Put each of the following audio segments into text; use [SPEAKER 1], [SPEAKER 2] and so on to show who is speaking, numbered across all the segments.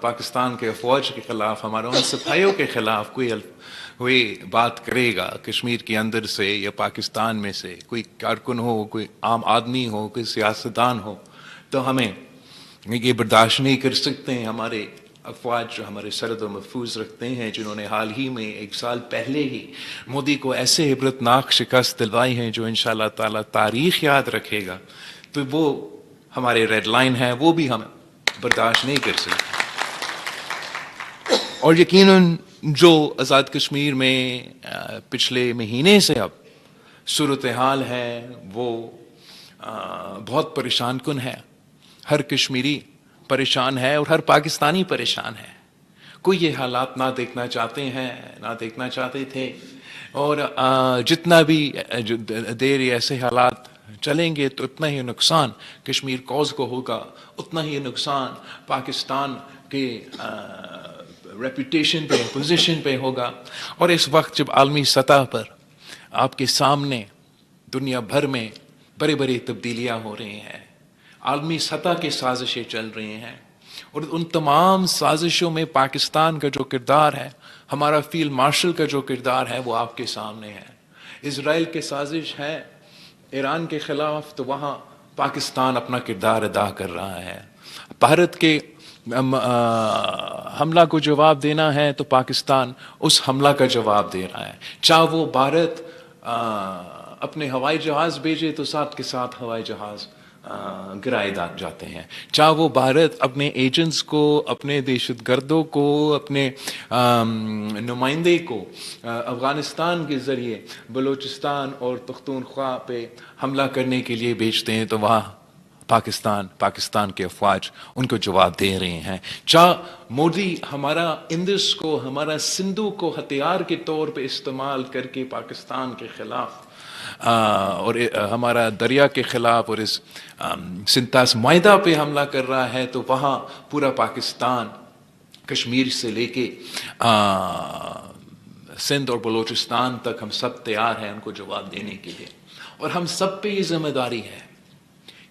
[SPEAKER 1] پاکستان کے افواج کے خلاف، ہمارے ان سپاہیوں کے خلاف کوئی بات کرے گا کشمیر کے اندر سے یا پاکستان میں سے، کوئی کارکن ہو، کوئی عام آدمی ہو، کوئی سیاستدان ہو، تو ہمیں یہ برداشت نہیں کر سکتے ہیں۔ ہمارے افواج جو ہمارے سرحد و محفوظ رکھتے ہیں، جنہوں نے حال ہی میں 1 سال پہلے ہی مودی کو ایسے عبرتناک شکست دلوائی ہیں جو انشاءاللہ تعالی تاریخ یاد رکھے گا، تو وہ ہمارے ریڈ لائن ہے، وہ بھی ہم برداشت نہیں کر سکتے۔ اور یقیناً جو آزاد کشمیر میں پچھلے مہینے سے اب صورتحال ہے وہ بہت پریشان کن ہے۔ ہر کشمیری پریشان ہے اور ہر پاکستانی پریشان ہے۔ کوئی یہ حالات نہ دیکھنا چاہتے تھے، اور جتنا بھی دیر ایسے حالات چلیں گے تو اتنا ہی نقصان کشمیر کوز کو ہوگا، اتنا ہی نقصان پاکستان کے ریپوٹیشن پہ، پوزیشن پہ ہوگا۔ اور اس وقت جب عالمی سطح پر آپ کے سامنے دنیا بھر میں بڑی بڑی تبدیلیاں ہو رہی ہیں، عالمی سطح کی سازشیں چل رہی ہیں، اور ان تمام سازشوں میں پاکستان کا جو کردار ہے، ہمارا فیلڈ مارشل کا جو کردار ہے، وہ آپ کے سامنے ہے۔ اسرائیل کی سازش ہے ایران کے خلاف، تو وہاں پاکستان اپنا کردار ادا کر رہا ہے۔ بھارت کے حملہ کو جواب دینا ہے تو پاکستان اس حملہ کا جواب دے رہا ہے۔ چاہے وہ بھارت اپنے ہوائی جہاز بھیجے تو ساتھ کے ساتھ ہوائی جہاز گرائے جاتے ہیں، چاہے وہ بھارت اپنے ایجنٹس کو، اپنے دہشت گردوں کو، اپنے نمائندے کو افغانستان کے ذریعے بلوچستان اور پختونخوا پہ حملہ کرنے کے لیے بھیجتے ہیں، تو وہاں پاکستان کے افواج ان کو جواب دے رہے ہیں۔ چاہے مودی ہمارا اندس کو، ہمارا سندھو کو ہتھیار کے طور پہ استعمال کر کے پاکستان کے خلاف اور ہمارا دریا کے خلاف اور اس سنتاس معاہدہ پہ حملہ کر رہا ہے، تو وہاں پورا پاکستان کشمیر سے لے کے سندھ اور بلوچستان تک ہم سب تیار ہیں ان کو جواب دینے کے لیے۔ اور ہم سب پہ یہ ذمہ داری ہے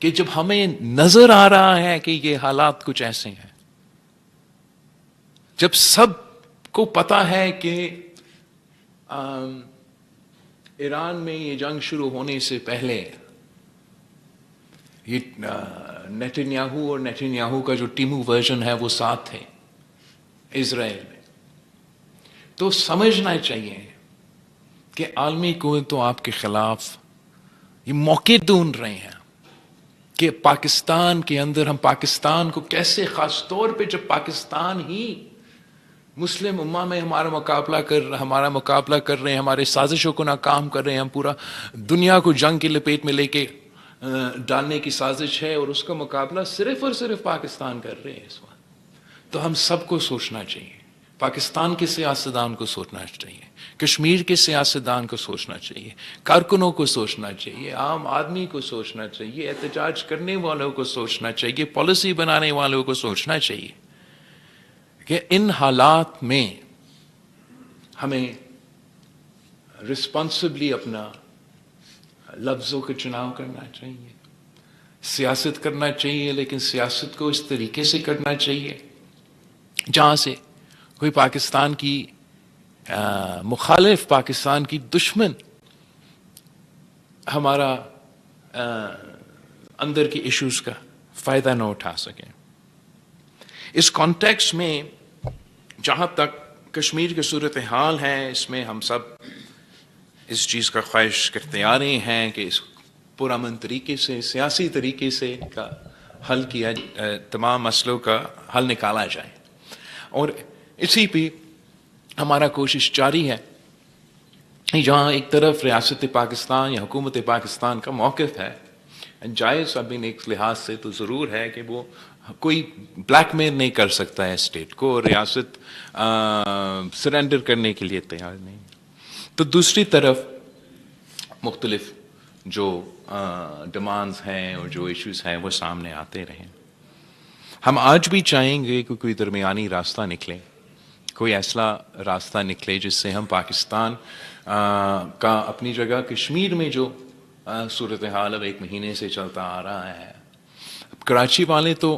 [SPEAKER 1] کہ جب ہمیں نظر آ رہا ہے کہ یہ حالات کچھ ایسے ہیں، جب سب کو پتا ہے کہ ایران میں یہ جنگ شروع ہونے سے پہلے یہ نیتنیاہو اور نیتنیاہو کا جو ٹیمو ورژن ہے وہ ساتھ تھے اسرائیل میں، تو سمجھنا چاہیے کہ عالمی قوتوں آپ کے خلاف یہ موقع ڈھونڈ رہے ہیں کہ پاکستان کے اندر ہم پاکستان کو کیسے، خاص طور پہ جب پاکستان ہی مسلم امہ میں ہمارا مقابلہ کر رہے ہیں، ہمارے سازشوں کو ناکام کر رہے ہیں، ہم پورا دنیا کو جنگ کی لپیٹ میں لے کے ڈالنے کی سازش ہے، اور اس کا مقابلہ صرف اور صرف پاکستان کر رہے ہیں اس وقت۔ تو ہم سب کو سوچنا چاہیے، پاکستان کے سیاستدان کو سوچنا چاہیے، کشمیر کے سیاستدان کو سوچنا چاہیے، کارکنوں کو سوچنا چاہیے، عام آدمی کو سوچنا چاہیے، احتجاج کرنے والوں کو سوچنا چاہیے، پالیسی بنانے والوں کو سوچنا چاہیے کہ ان حالات میں ہمیں رسپانسبلی اپنا لفظوں کا چناؤ کرنا چاہیے، سیاست کرنا چاہیے، لیکن سیاست کو اس طریقے سے کرنا چاہیے جہاں سے کوئی پاکستان کی مخالف، پاکستان کی دشمن ہمارا اندر کی ایشوز کا فائدہ نہ اٹھا سکے۔ اس کانٹیکس میں جہاں تک کشمیر کی صورتحال ہے، اس میں ہم سب اس چیز کا خواہش کرتے آ رہے ہیں کہ اس پرامن طریقے سے، سیاسی طریقے سے کا حل کیا، تمام مسئلوں کا حل نکالا جائے، اور اسی پہ ہمارا کوشش جاری ہے۔ جہاں ایک طرف ریاست پاکستان یا حکومت پاکستان کا موقف ہے جائز، ابھی ایک لحاظ سے تو ضرور ہے کہ وہ کوئی بلیک میل نہیں کر سکتا ہے اسٹیٹ کو، ریاست سرنڈر کرنے کے لیے تیار نہیں، تو دوسری طرف مختلف جو ڈیمانڈز ہیں اور جو ایشوز ہیں وہ سامنے آتے رہیں۔ ہم آج بھی چاہیں گے کہ کوئی درمیانی راستہ نکلے، کوئی ایسا راستہ نکلے جس سے ہم پاکستان کا اپنی جگہ کشمیر میں جو صورتحال اب 1 مہینے سے چلتا آ رہا ہے، اب کراچی والے تو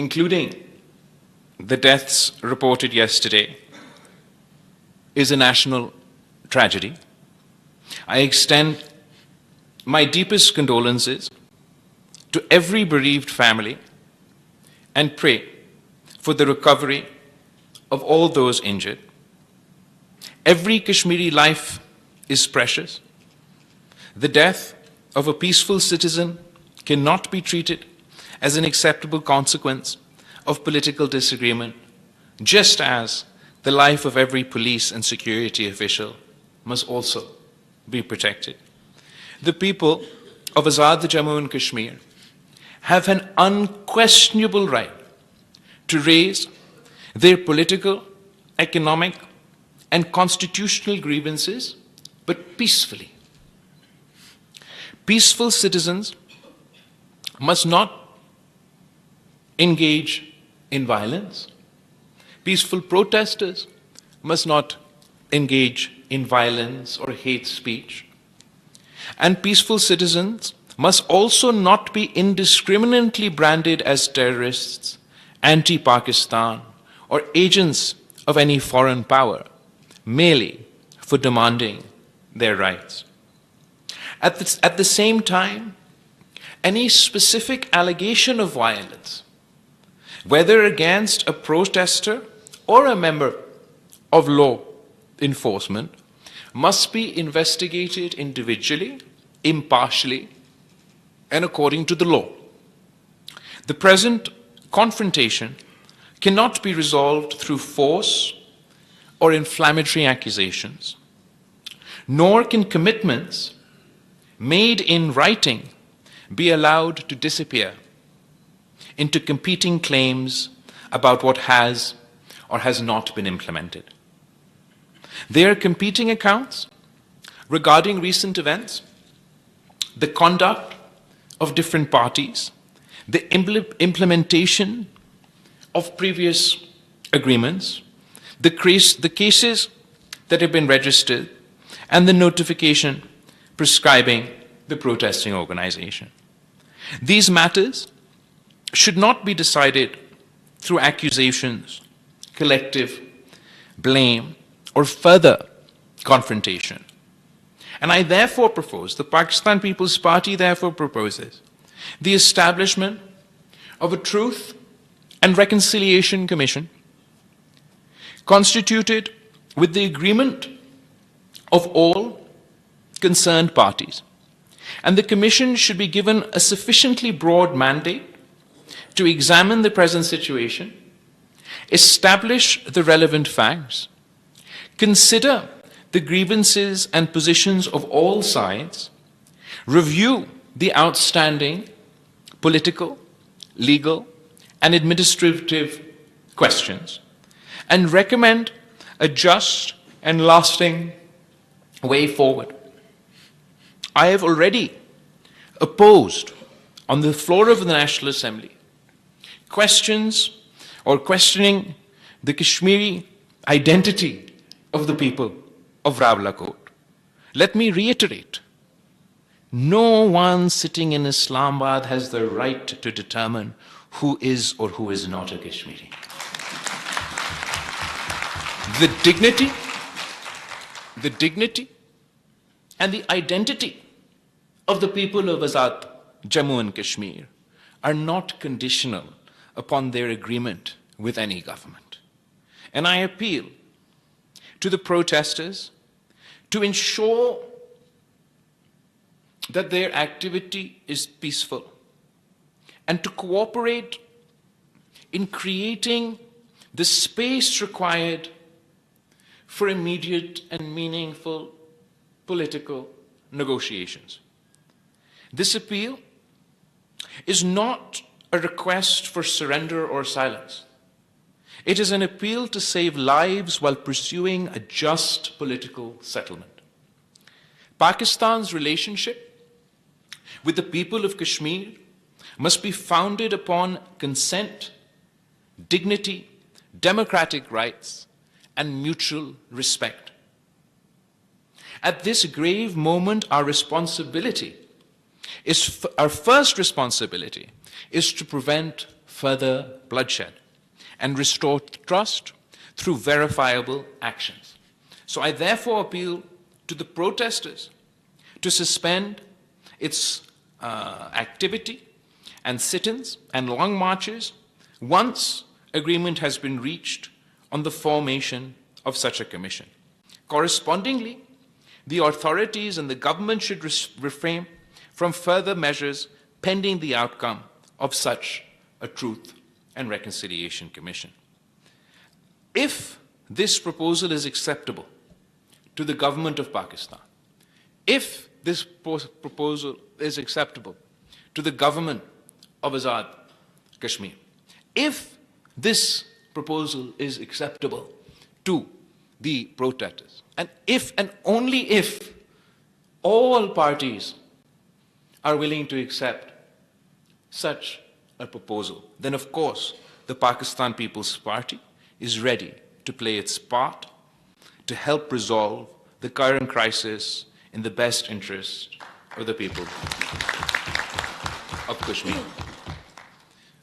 [SPEAKER 1] including the deaths reported yesterday, is a national tragedy. I extend my deepest condolences to every bereaved family and pray for the recovery of all those injured. Every Kashmiri life is precious. The death of a peaceful citizen cannot be treated as an acceptable consequence of political disagreement, just as the life of every police and security official must also be protected. The people of Azad Jammu and Kashmir have an unquestionable right to raise their political, economic, and constitutional grievances, but peacefully. Peaceful citizens must not engage in violence. Peaceful protesters must not engage in violence or hate speech. And peaceful citizens must also not be indiscriminately branded as terrorists, anti-Pakistan, or agents of any foreign power, merely for demanding their rights. At the same time, any specific allegation of violence, whether against a protester or a member of law enforcement, must be investigated individually, impartially, and according to the law. The present confrontation cannot be resolved through force or inflammatory accusations, nor can commitments made in writing be allowed to disappear into competing claims about what has or has not been implemented. There are competing accounts regarding recent events, the conduct of different parties, the implementation of previous agreements, the cases that have been registered, and the notification prescribing the protesting organization. These matters should not be decided through accusations, collective blame, or further confrontation. And I therefore propose, the Pakistan People's Party therefore proposes, the establishment of a Truth and Reconciliation Commission constituted with the agreement of all concerned parties. And the Commission should be given a sufficiently broad mandate to examine the present situation, establish the relevant facts, consider the grievances and positions of all sides, review the outstanding political, legal, and administrative questions, and recommend a just and lasting way forward. I have already opposed on the floor of the National Assembly questions or questioning the Kashmiri identity of the people of Rawalakot. Let me reiterate, no one sitting in Islamabad has the right to determine who is or who is not a Kashmiri. The dignity and the identity of the people of Azad Jammu and Kashmir are not conditional upon their agreement with any government. And I appeal to the protesters to ensure that their activity is peaceful and to cooperate in creating the space required for immediate and meaningful political negotiations. This appeal is not a request for surrender or silence. It is an appeal to save lives while pursuing a just political settlement. Pakistan's relationship with the people of Kashmir must be founded upon consent, dignity, democratic rights, and mutual respect. At this grave moment, our first responsibility is to prevent further bloodshed and restore trust through verifiable actions. So I therefore appeal to the protesters to suspend its activity and sit-ins and long marches once agreement has been reached on the formation of such a commission. Correspondingly, the authorities and the government should refrain from further measures pending the outcome of such a Truth and Reconciliation Commission. If this proposal is acceptable to the government of Pakistan, if this proposal is acceptable to the government of Azad Kashmir, if this proposal is acceptable to the protesters, and if and only if all parties are willing to accept such a proposal, then of course the Pakistan People's Party is ready to play its part to help resolve the current crisis in the best interest of the people of Kashmir.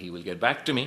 [SPEAKER 1] he will get back to me.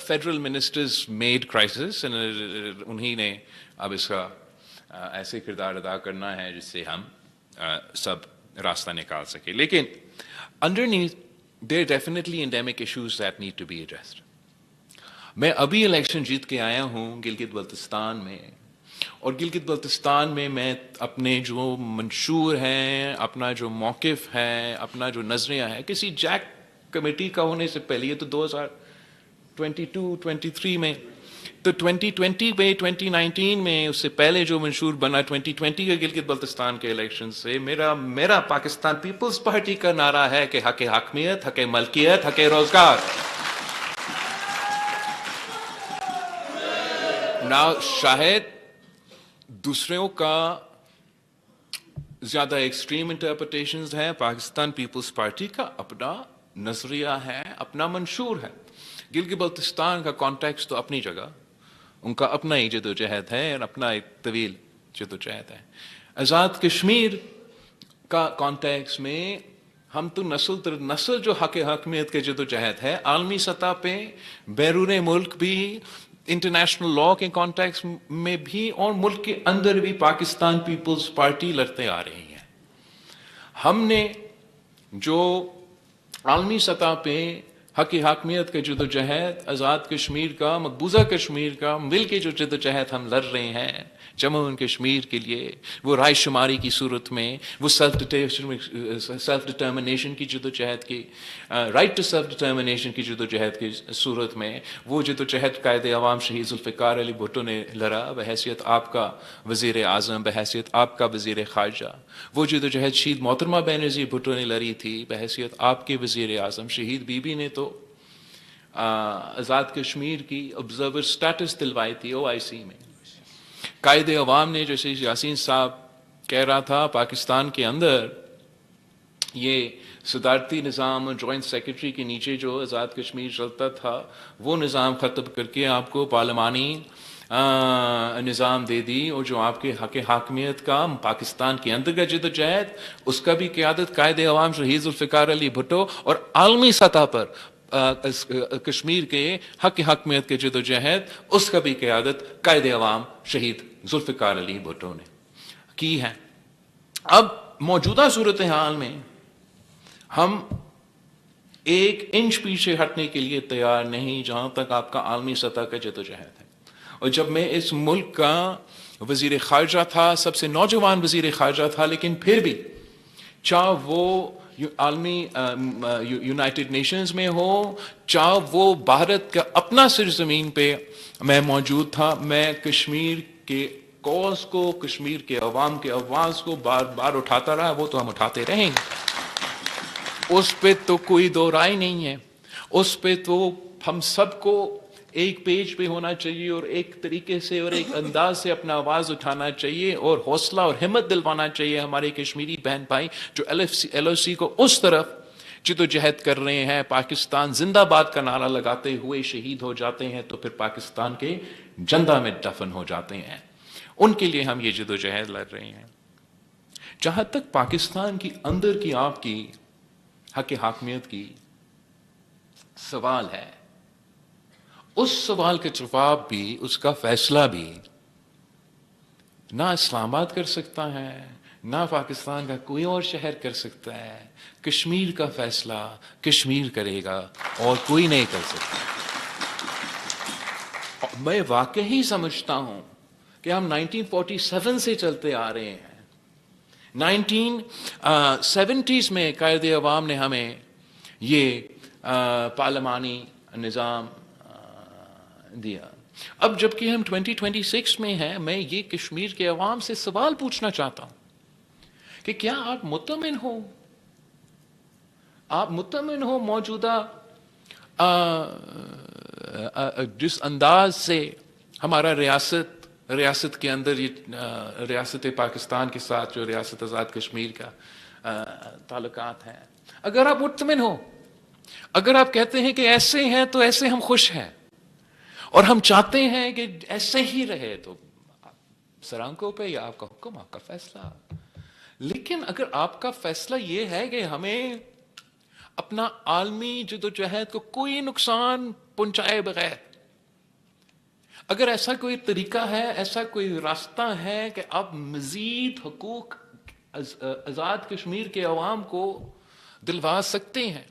[SPEAKER 1] Federal ministers made crisis, انہی نے اب اس کا ایسے کردار ادا کرنا ہے جس سے ہم سب راستہ نکال سکیں. لیکن underneath there are definitely endemic issues that need to be addressed. میں ابھی الیکشن جیت کے آیا ہوں گلگت بلتستان میں، اور گلگت بلتستان میں اپنے جو منشور ہیں، اپنا جو موقف ہے، اپنا جو نظریہ ہے، کسی جیک کمیٹی کا ہونے سے پہلے، یہ تو 2022-23 میں، تو 2020 میں 2019 میں اس سے پہلے جو منشور بنا 2020 کے گلگت بلتستان کے الیکشن سے، میرا پاکستان پیپلز پارٹی کا نعرہ ہے کہ حق حاکمیت، حق ملکیت، حق روزگار. شاید دوسروں کا زیادہ ایکسٹریم انٹرپریٹیشنز ہیں، پاکستان پیپلز پارٹی کا اپنا نظریہ ہے، اپنا منشور ہے. گلگت بلتستان کا کانٹیکسٹ تو اپنی جگہ، ان کا اپنا ہی جد و جہد ہے اور اپنا ایک طویل جد و جہد ہے. آزاد کشمیر کا کانٹیکس میں ہم تو نسل در نسل جو حق حاکمیت کے جد و جہد ہے، عالمی سطح پہ، بیرون ملک بھی، انٹرنیشنل لاء کے کانٹیکس میں بھی، اور ملک کے اندر بھی پاکستان پیپلز پارٹی لڑتے آ رہی ہے. ہم نے جو عالمی سطح پہ حق حاکمیت کا جد و جہد، آزاد کشمیر کا، مقبوضہ کشمیر کا مل کے جو جد و جہد ہم لڑ رہے ہیں جموں اینڈ کشمیر کے لیے، وہ رائے شماری کی صورت میں، وہ سیلف ڈٹرمنیشن کی جد و جہد کی، رائٹ ٹو سیلف ڈٹرمنیشن کی جد و جہد کی صورت میں، وہ جد و جہد قائد عوام شہید ذوالفقار علی بھٹو نے لڑا بحیثیت آپ کا وزیر اعظم، بحیثیت آپ کا وزیر خارجہ. وہ جد و جہد شہید محترمہ بینظیر بھٹو نے لڑی تھی بحیثیت آپ کے وزیر اعظم. شہید بی بی نے تو آزاد کشمیر کی آبزرور سٹیٹس دلوائی تھی OIC میں. قائد عوام نے، جیسے یاسین صاحب کہہ رہا تھا، پاکستان کے اندر یہ صدارتی نظام اور جوائنٹ سیکرٹری کے نیچے جو آزاد کشمیر چلتا تھا، وہ نظام ختم کر کے آپ کو پارلیمانی نظام دے دی، اور جو آپ کے حق حاکمیت کا پاکستان کے اندر کا جد و جہد، اس کا بھی قیادت قائد عوام شہید ذوالفقار علی بھٹو، اور عالمی سطح پر کشمیر کے حق حاکمیت کے جد و جہد، اس کا بھی قیادت قائد عوام شہید ذوالفقار علی بھٹو نے کی ہے. اب موجودہ صورتحال میں ہم ایک انچ پیچھے ہٹنے کے لیے تیار نہیں جہاں تک آپ کا عالمی سطح کا جد و جہد ہے. اور جب میں اس ملک کا وزیر خارجہ تھا، سب سے نوجوان وزیر خارجہ تھا، لیکن پھر بھی چاہے وہ عالمی یونائٹڈ نیشنز میں ہو، چاہے وہ بھارت کا اپنا سرزمین پہ میں موجود تھا، میں کشمیر کے کوز کو، کشمیر کے عوام کے آواز کو بار بار اٹھاتا رہا. وہ تو ہم اٹھاتے رہیں گے، اس پہ تو کوئی دو رائے نہیں ہے. اس پہ تو ہم سب کو ایک پیج پہ ہونا چاہیے اور ایک طریقے سے اور ایک انداز سے اپنا آواز اٹھانا چاہیے اور حوصلہ اور ہمت دلوانا چاہیے ہمارے کشمیری بہن بھائی جو LOC کو اس طرف جد و جہد کر رہے ہیں. پاکستان زندہ باد کا نعرہ لگاتے ہوئے شہید ہو جاتے ہیں تو پھر پاکستان کے جندہ میں دفن ہو جاتے ہیں. ان کے لیے ہم یہ جد و جہد لڑ رہے ہیں. جہاں تک پاکستان کی اندر کی آپ کی حق حاکمیت کی سوال ہے، اس سوال کا جواب بھی، اس کا فیصلہ بھی نہ اسلام آباد کر سکتا ہے، نہ پاکستان کا کوئی اور شہر کر سکتا ہے. کشمیر کا فیصلہ کشمیر کرے گا اور کوئی نہیں کر سکتا. میں واقعی سمجھتا ہوں کہ ہم 1947 سے چلتے آ رہے ہیں. 1970s میں قائد عوام نے ہمیں یہ پارلیمانی نظام دیا. اب جبکہ ہم 2026 میں ہیں، میں یہ کشمیر کے عوام سے سوال پوچھنا چاہتا ہوں کہ کیا آپ مطمئن ہو؟ آپ مطمئن ہو موجودہ جس انداز سے ہمارا ریاست کے اندر ریاست پاکستان کے ساتھ جو ریاست آزاد کشمیر کا تعلقات ہیں، اگر آپ مطمئن ہو، اگر آپ کہتے ہیں کہ ایسے ہیں تو ایسے ہم خوش ہیں اور ہم چاہتے ہیں کہ ایسے ہی رہے، تو سرانکوں پہ یا آپ کا حکم، آپ کا فیصلہ. لیکن اگر آپ کا فیصلہ یہ ہے کہ ہمیں اپنا عالمی جدوجہد کو کوئی نقصان پہنچائے بغیر اگر ایسا کوئی طریقہ ہے، ایسا کوئی راستہ ہے کہ آپ مزید حقوق آزاد کشمیر کے عوام کو دلوا سکتے ہیں،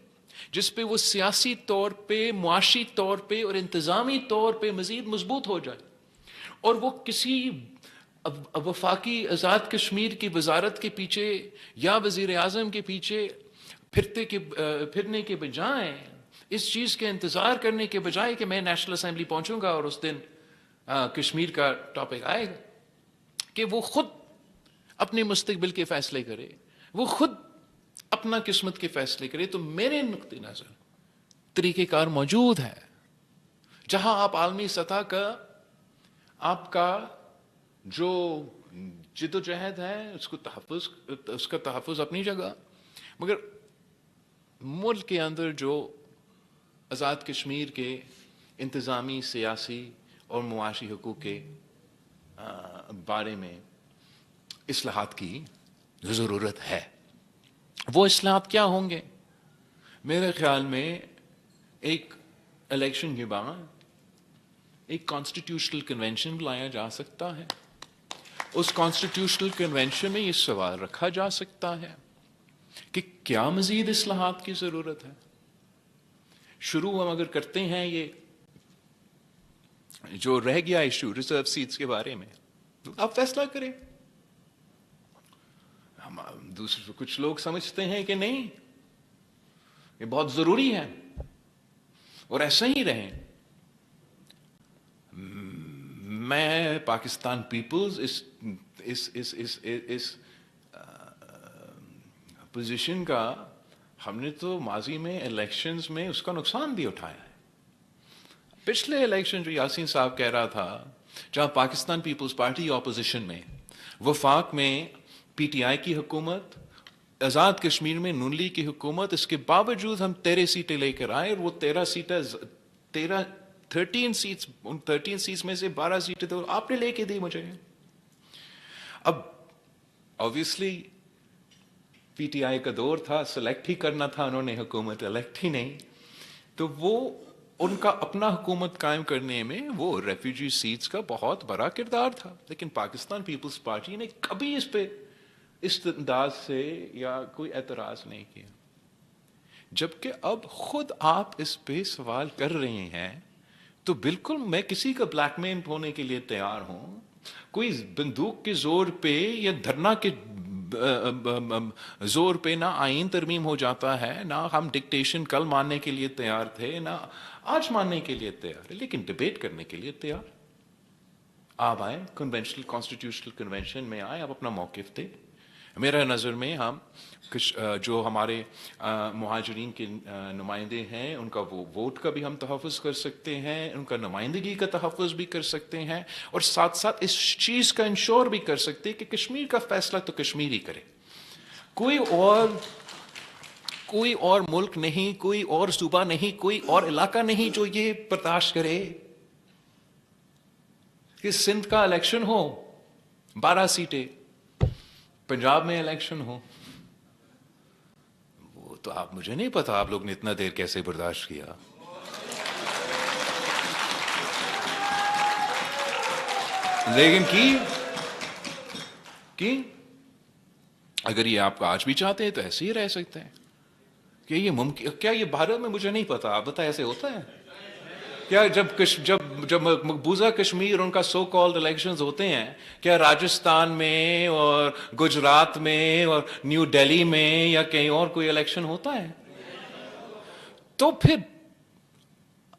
[SPEAKER 1] جس پہ وہ سیاسی طور پہ، معاشی طور پہ اور انتظامی طور پہ مزید مضبوط ہو جائے، اور وہ کسی وفاقی آزاد کشمیر کی وزارت کے پیچھے یا وزیر اعظم کے پیچھے پھرنے کے بجائے، اس چیز کے انتظار کرنے کے بجائے کہ میں نیشنل اسمبلی پہنچوں گا اور اس دن کشمیر کا ٹاپک آئے گا، کہ وہ خود اپنے مستقبل کے فیصلے کرے، وہ خود اپنا قسمت کے فیصلے کرے. تو میرے نقطہ نظر طریقہ کار موجود ہے جہاں آپ عالمی سطح کا آپ کا جو جدوجہد ہے اس کا تحفظ اپنی جگہ، مگر ملک کے اندر جو آزاد کشمیر کے انتظامی، سیاسی اور معاشی حقوق کے بارے میں اصلاحات کی ضرورت ہے. وہ اصلاحات کیا ہوں گے؟ میرے خیال میں ایک الیکشن کے بعد ایک کانسٹیٹیوشنل کنونشن بلایا جا سکتا ہے. اس کانسٹیٹیوشنل کنونشن میں یہ سوال رکھا جا سکتا ہے کہ کیا مزید اصلاحات کی ضرورت ہے. شروع ہم اگر کرتے ہیں یہ جو رہ گیا ایشو ریزرو سیٹس کے بارے میں، آپ فیصلہ کریں. دوسرے کچھ لوگ سمجھتے ہیں کہ نہیں، یہ بہت ضروری ہے اور ایسا ہی رہے. میں پاکستان پیپلز اس پوزیشن کا، ہم نے تو ماضی میں الیکشنز میں اس کا نقصان بھی اٹھایا ہے. پچھلے الیکشن جو یاسین صاحب کہہ رہا تھا، جہاں پاکستان پیپلز پارٹی اپوزیشن میں، وفاق میں پی ٹی آئی کی حکومت، آزاد کشمیر میں نون لیگ کی حکومت، اس کے باوجود ہم 13 سیٹیں لے کر آئے، اور وہ 13 سیٹس، ان 13 سیٹس میں سے 12 سیٹیں تو آپ نے لے کے دی مجھے. اب obviously پی ٹی آئی کا دور تھا، سلیکٹ ہی کرنا تھا انہوں نے حکومت، الیکٹ ہی نہیں. تو وہ ان کا اپنا حکومت قائم کرنے میں وہ ریفیوجی سیٹس کا بہت بڑا کردار تھا. لیکن پاکستان پیپلز پارٹی نے کبھی اس پہ اس انداز سے یا کوئی اعتراض نہیں کیا. جبکہ اب خود آپ اس پہ سوال کر رہے ہیں تو بالکل میں کسی کا بلیک مین ہونے کے لیے تیار ہوں. کوئی بندوق کے زور پہ یا دھرنا کے زور پہ نہ آئین ترمیم ہو جاتا ہے، نہ ہم ڈکٹیشن کل ماننے کے لیے تیار تھے، نہ آج ماننے کے لیے تیار ہے، لیکن ڈیبیٹ کرنے کے لیے تیار. آپ آئے کنونشنل کانسٹیٹیوشنل کنونشن میں آئے، آپ اپنا موقف دے. میرا نظر میں ہم جو ہمارے مہاجرین کے نمائندے ہیں ان کا وہ ووٹ کا بھی ہم تحفظ کر سکتے ہیں، ان کا نمائندگی کا تحفظ بھی کر سکتے ہیں، اور ساتھ ساتھ اس چیز کا انشور بھی کر سکتے ہیں کہ کشمیر کا فیصلہ تو کشمیر ہی کرے. کوئی اور ملک نہیں، کوئی اور صوبہ نہیں، کوئی اور علاقہ نہیں جو یہ برداشت کرے کہ سندھ کا الیکشن ہو 12 سیٹیں، پنجاب میں الیکشن ہو. وہ تو آپ، مجھے نہیں پتا آپ لوگ نے اتنا دیر کیسے برداشت کیا. لیکن کی اگر یہ آپ آج بھی چاہتے ہیں تو ایسے ہی رہ سکتے ہیں. کہ یہ ممکن، کیا یہ بھارت میں، مجھے نہیں پتا، آپ بتائیں ایسے ہوتا ہے کیا؟ جب مقبوضہ کشمیر ان کا سو کالڈ الیکشنز ہوتے ہیں، کیا راجستھان میں اور گجرات میں اور نیو دہلی میں یا کہیں اور کوئی الیکشن ہوتا ہے؟ تو پھر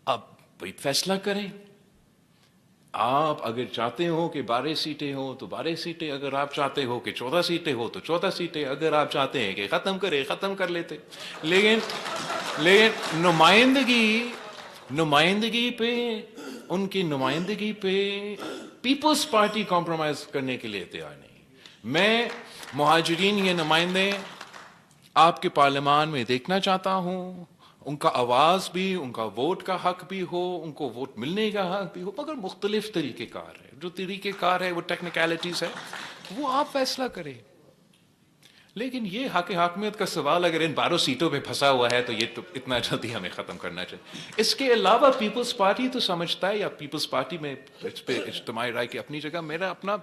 [SPEAKER 1] آپ فیصلہ کریں. آپ اگر چاہتے ہو کہ 12 سیٹیں ہوں تو 12 سیٹیں، اگر آپ چاہتے ہو کہ 14 سیٹیں ہو تو 14 سیٹیں، اگر آپ چاہتے ہیں کہ ختم کر لیتے. لیکن نمائندگی پہ، ان کی نمائندگی پہ پیپلز پارٹی کمپرومائز کرنے کے لیے تیار نہیں. میں مہاجرین یہ نمائندے آپ کے پارلیمان میں دیکھنا چاہتا ہوں، ان کا آواز بھی، ان کا ووٹ کا حق بھی ہو، ان کو ووٹ ملنے کا حق بھی ہو، مگر مختلف طریقہ کار ہے. جو طریقہ کار ہے وہ ٹیکنیکلٹیز ہے، وہ آپ فیصلہ کریں. لیکن یہ حق حاکمیت کا سوال اگر ان 12 سیٹوں پہ پھنسا ہوا ہے تو یہ تو اتنا جلدی ہمیں ختم کرنا چاہیے. اس کے علاوہ پیپلز پارٹی تو سمجھتا ہے، یا پیپلز پارٹی میں اس پہ اجتماعی رائے کی اپنی جگہ، میرا اپنا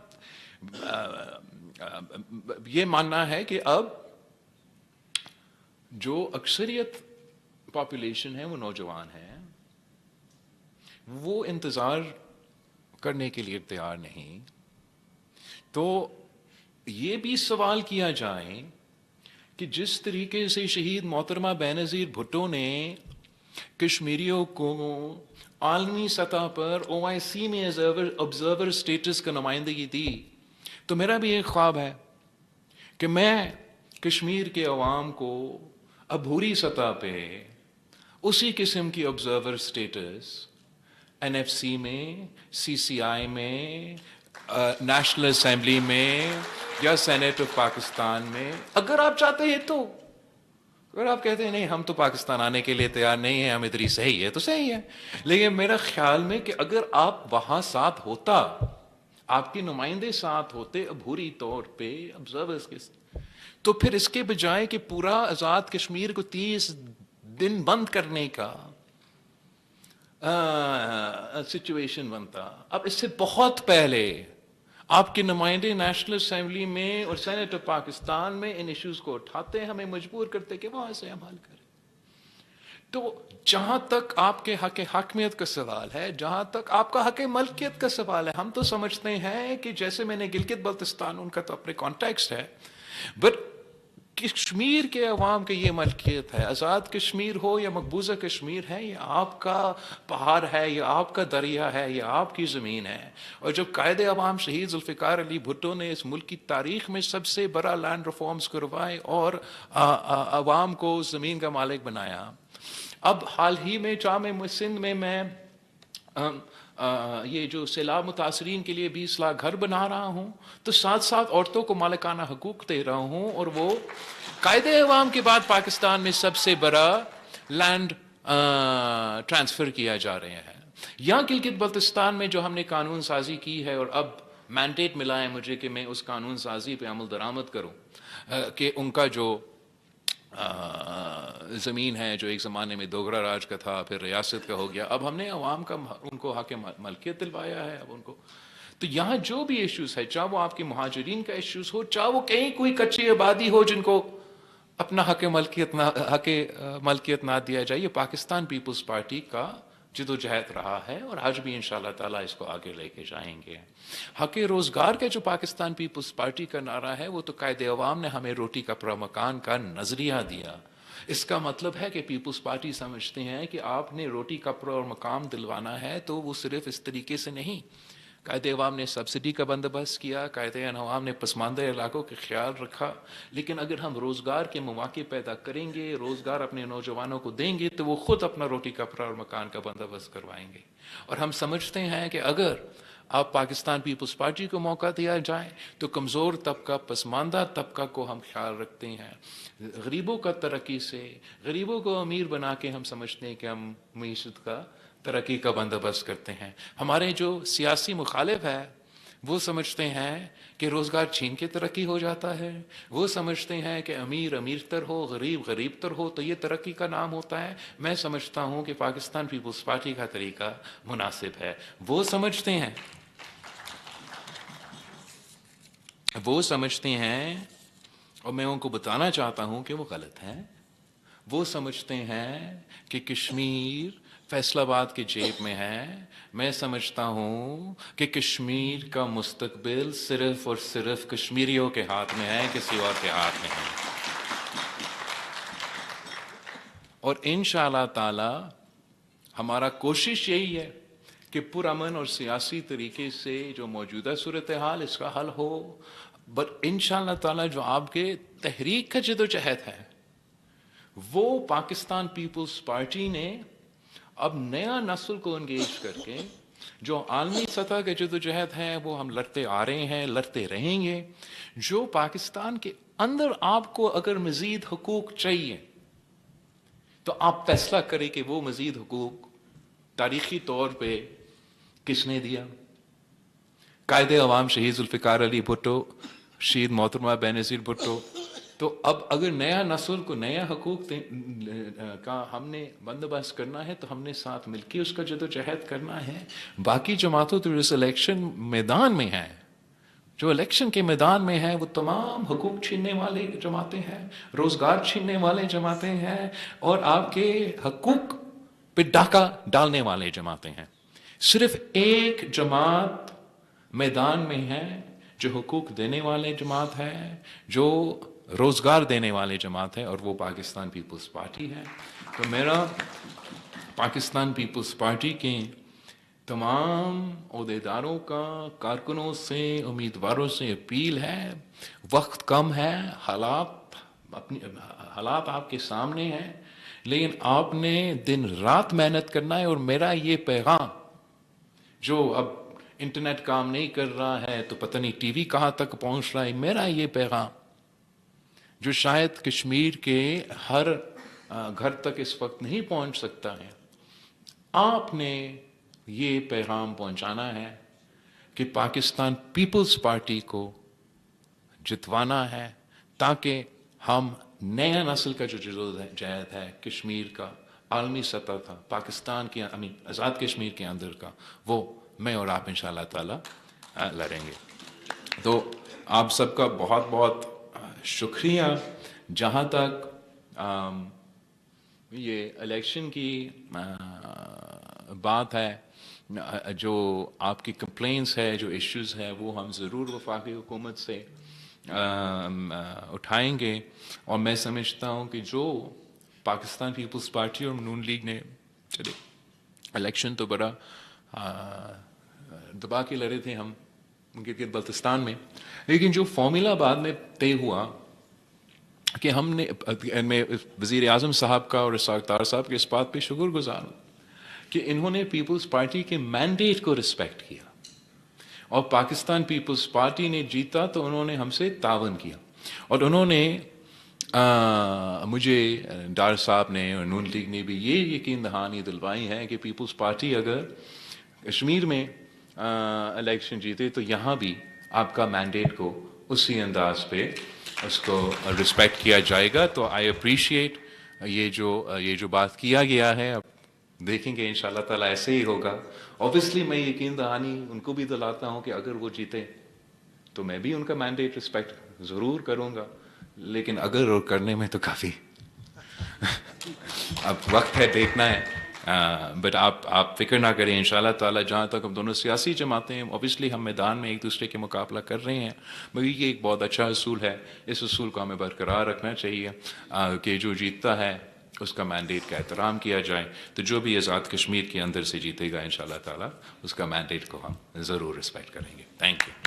[SPEAKER 1] یہ ماننا ہے کہ اب جو اکثریت پاپولیشن ہے وہ نوجوان ہے، وہ انتظار کرنے کے لیے تیار نہیں. تو یہ بھی سوال کیا جائے کہ جس طریقے سے شہید محترمہ بینظیر بھٹو نے کشمیریوں کو عالمی سطح پر OIC میں آبزرور اسٹیٹس کا نمائندگی دی، تو میرا بھی ایک خواب ہے کہ میں کشمیر کے عوام کو عبوری سطح پہ اسی قسم کی آبزرور اسٹیٹس NFC میں، CCI میں، نیشنل اسمبلی میں، یا سینیٹ آف پاکستان میں، اگر آپ چاہتے ہیں تو. اگر آپ کہتے ہیں نہیں ہم تو پاکستان آنے کے لیے تیار نہیں ہیں، ہم ادھر ہی صحیح ہے تو صحیح ہے. لیکن میرا خیال میں کہ اگر آپ وہاں ساتھ ہوتا، آپ کے نمائندے ساتھ ہوتے عبوری طور پہ آبزرورز کے، تو پھر اس کے بجائے کہ پورا آزاد کشمیر کو 30 دن بند کرنے کا سچویشن بنتا، اب اس سے بہت پہلے آپ کے نمائندے نیشنل اسمبلی میں اور سینیٹ آف پاکستان میں ان ایشوز کو اٹھاتے، ہمیں مجبور کرتے کہ وہاں سے ہم حل کریں. تو جہاں تک آپ کے حق حاکمیت کا سوال ہے، جہاں تک آپ کا حق ملکیت کا سوال ہے، ہم تو سمجھتے ہیں کہ جیسے میں نے گلگت بلتستان، ان کا تو اپنے کانٹیکسٹ ہے، بٹ کشمیر کے عوام کی یہ ملکیت ہے. آزاد کشمیر ہو یا مقبوضہ کشمیر ہے، یہ آپ کا پہاڑ ہے، یہ آپ کا دریا ہے، یہ آپ کی زمین ہے. اور جب قائد عوام شہید ذوالفقار علی بھٹو نے اس ملک کی تاریخ میں سب سے بڑا لینڈ ریفارمز کروائے اور عوام کو زمین کا مالک بنایا. اب حال ہی میں جامع سندھ میں یہ جو سیلاب متاثرین کے لیے 20 لاکھ گھر بنا رہا ہوں، تو ساتھ ساتھ عورتوں کو مالکانہ حقوق دے رہا ہوں، اور وہ قائد عوام کے بعد پاکستان میں سب سے بڑا لینڈ ٹرانسفر کیا جا رہے ہیں. یہاں گلگت بلتستان میں جو ہم نے قانون سازی کی ہے، اور اب مینڈیٹ ملا ہے مجھے کہ میں اس قانون سازی پہ عمل درآمد کروں، کہ ان کا جو زمین ہے جو ایک زمانے میں دوگرا راج کا تھا، پھر ریاست کا ہو گیا، اب ہم نے عوام کا ان کو حق ملکیت دلوایا ہے. اب ان کو تو یہاں جو بھی ایشوز ہے، چاہے وہ آپ کے مہاجرین کا ایشوز ہو، چاہے وہ کہیں کوئی کچی آبادی ہو جن کو اپنا حق ملکیت نہ دیا جائے، یہ پاکستان پیپلز پارٹی کا جدوجہد رہا ہے، اور آج بھی انشاءاللہ تعالیٰ اس کو آگے لے کے جائیں گے. حق روزگار کا جو پاکستان پیپلز پارٹی کا نعرہ ہے، وہ تو قائد عوام نے ہمیں روٹی کپڑا مکان کا نظریہ دیا. اس کا مطلب ہے کہ پیپلز پارٹی سمجھتے ہیں کہ آپ نے روٹی کپڑا اور مقام دلوانا ہے تو وہ صرف اس طریقے سے نہیں. قائد عوام نے سبسڈی کا بندوبست کیا، قائد عوام نے پسماندہ علاقوں کا خیال رکھا، لیکن اگر ہم روزگار کے مواقع پیدا کریں گے، روزگار اپنے نوجوانوں کو دیں گے، تو وہ خود اپنا روٹی کپڑا اور مکان کا بندوبست کروائیں گے. اور ہم سمجھتے ہیں کہ اگر آپ پاکستان پیپلز پارٹی کو موقع دیا جائے تو کمزور طبقہ، پسماندہ طبقہ کو ہم خیال رکھتے ہیں. غریبوں کا ترقی سے، غریبوں کو امیر بنا کے ہم سمجھتے ہیں کہ ہم معیشت کا ترقی کا بندوبست کرتے ہیں. ہمارے جو سیاسی مخالف ہے وہ سمجھتے ہیں کہ روزگار چھین کے ترقی ہو جاتا ہے، وہ سمجھتے ہیں کہ امیر امیر تر ہو، غریب غریب تر ہو تو یہ ترقی کا نام ہوتا ہے. میں سمجھتا ہوں کہ پاکستان پیپلز پارٹی کا طریقہ مناسب ہے. وہ سمجھتے ہیں اور میں ان کو بتانا چاہتا ہوں کہ وہ غلط ہیں. وہ سمجھتے ہیں کہ کشمیر فیصل آباد کے جیب میں ہے. میں سمجھتا ہوں کہ کشمیر کا مستقبل صرف اور صرف کشمیریوں کے ہاتھ میں ہے، کسی اور کے ہاتھ میں ہے. اور انشاءاللہ تعالی ہمارا کوشش یہی ہے کہ پرامن اور سیاسی طریقے سے جو موجودہ صورتحال اس کا حل ہو. بٹ انشاءاللہ تعالی جو آپ کے تحریک کا جدوجہد ہے، وہ پاکستان پیپلز پارٹی نے اب نیا نسل کو انگیج کر کے جو عالمی سطح کے جدوجہد ہے وہ ہم لڑتے آ رہے ہیں، لڑتے رہیں گے. جو پاکستان کے اندر آپ کو اگر مزید حقوق چاہیے تو آپ فیصلہ کریں کہ وہ مزید حقوق تاریخی طور پہ کس نے دیا. قائد عوام شہید ذوالفقار علی بھٹو، شہید محترمہ بینظیر بھٹو تو اب اگر نیا نسل کو نیا حقوق کا ہم نے بندوبست کرنا ہے تو ہم نے ساتھ مل کے اس کا جدوجہد کرنا ہے. باقی جماعتوں تو اس الیکشن میدان میں ہیں، جو الیکشن کے میدان میں ہیں، وہ تمام حقوق چھیننے والے جماعتیں ہیں، روزگار چھیننے والے جماعتیں ہیں، اور آپ کے حقوق پہ ڈاکہ ڈالنے والے جماعتیں ہیں. صرف ایک جماعت میدان میں ہے جو حقوق دینے والے جماعت ہے، جو روزگار دینے والے جماعت ہے، اور وہ پاکستان پیپلز پارٹی ہے. تو میرا پاکستان پیپلز پارٹی کے تمام عہدیداروں کا، کارکنوں سے، امیدواروں سے اپیل ہے، وقت کم ہے، حالات آپ کے سامنے ہیں، لیکن آپ نے دن رات محنت کرنا ہے. اور میرا یہ پیغام، جو اب انٹرنیٹ کام نہیں کر رہا ہے تو پتہ نہیں ٹی وی کہاں تک پہنچ رہا ہے، میرا یہ پیغام جو شاید کشمیر کے ہر گھر تک اس وقت نہیں پہنچ سکتا ہے، آپ نے یہ پیغام پہنچانا ہے کہ پاکستان پیپلز پارٹی کو جتوانا ہے، تاکہ ہم نیا نسل کا جو جدوجہد ہے کشمیر کا، عالمی سطح تھا، پاکستان کے آزاد کشمیر کے اندر کا، وہ میں اور آپ انشاءاللہ تعالی لڑیں گے. تو آپ سب کا بہت بہت شکریہ. جہاں تک یہ الیکشن کی بات ہے، جو آپ کی کمپلینس ہے، جو ایشوز ہے، وہ ہم ضرور وفاقی حکومت سے اٹھائیں گے. اور میں سمجھتا ہوں کہ جو پاکستان پیپلز پارٹی اور نون لیگ نے چلے الیکشن تو بڑا دبا کے لڑے تھے ہم گلگت بلتستان میں، لیکن جو فارمولا بعد میں طے ہوا کہ ہم نے، میں وزیر اعظم صاحب کا اور اسحاق ڈار صاحب کے اس بات پہ شکر گزار ہوں کہ انہوں نے پیپلز پارٹی کے مینڈیٹ کو رسپیکٹ کیا، اور پاکستان پیپلز پارٹی نے جیتا تو انہوں نے ہم سے تعاون کیا. اور انہوں نے مجھے، ڈار صاحب نے اور نون لیگ نے بھی یہ یقین دہانی دلوائی ہے کہ پیپلز پارٹی اگر کشمیر میں الیکشن جیتے تو یہاں بھی آپ کا مینڈیٹ کو اسی انداز پہ اس کو رسپیکٹ کیا جائے گا. تو آئی اپریشیٹ یہ جو بات کیا گیا ہے. اب دیکھیں گے انشاءاللہ تعالیٰ ایسے ہی ہوگا. اوبیسلی میں یقین دہانی ان کو بھی دلاتا ہوں کہ اگر وہ جیتے تو میں بھی ان کا مینڈیٹ رسپیکٹ ضرور کروں گا، لیکن اگر اور کرنے میں تو کافی اب وقت ہے، دیکھنا ہے. بٹ آپ فکر نہ کریں، انشاءاللہ تعالیٰ جہاں تک ہم دونوں سیاسی جماعتیں ہیں، اوبیسلی ہم میدان میں ایک دوسرے کے مقابلہ کر رہے ہیں، مگر یہ ایک بہت اچھا اصول ہے. اس اصول کو ہمیں برقرار رکھنا چاہیے کہ جو جیتتا ہے اس کا مینڈیٹ کا احترام کیا جائے. تو جو بھی آزاد کشمیر کے اندر سے جیتے گا انشاءاللہ تعالیٰ اس کا مینڈیٹ کو ہم ضرور رسپیکٹ کریں گے. Thank you.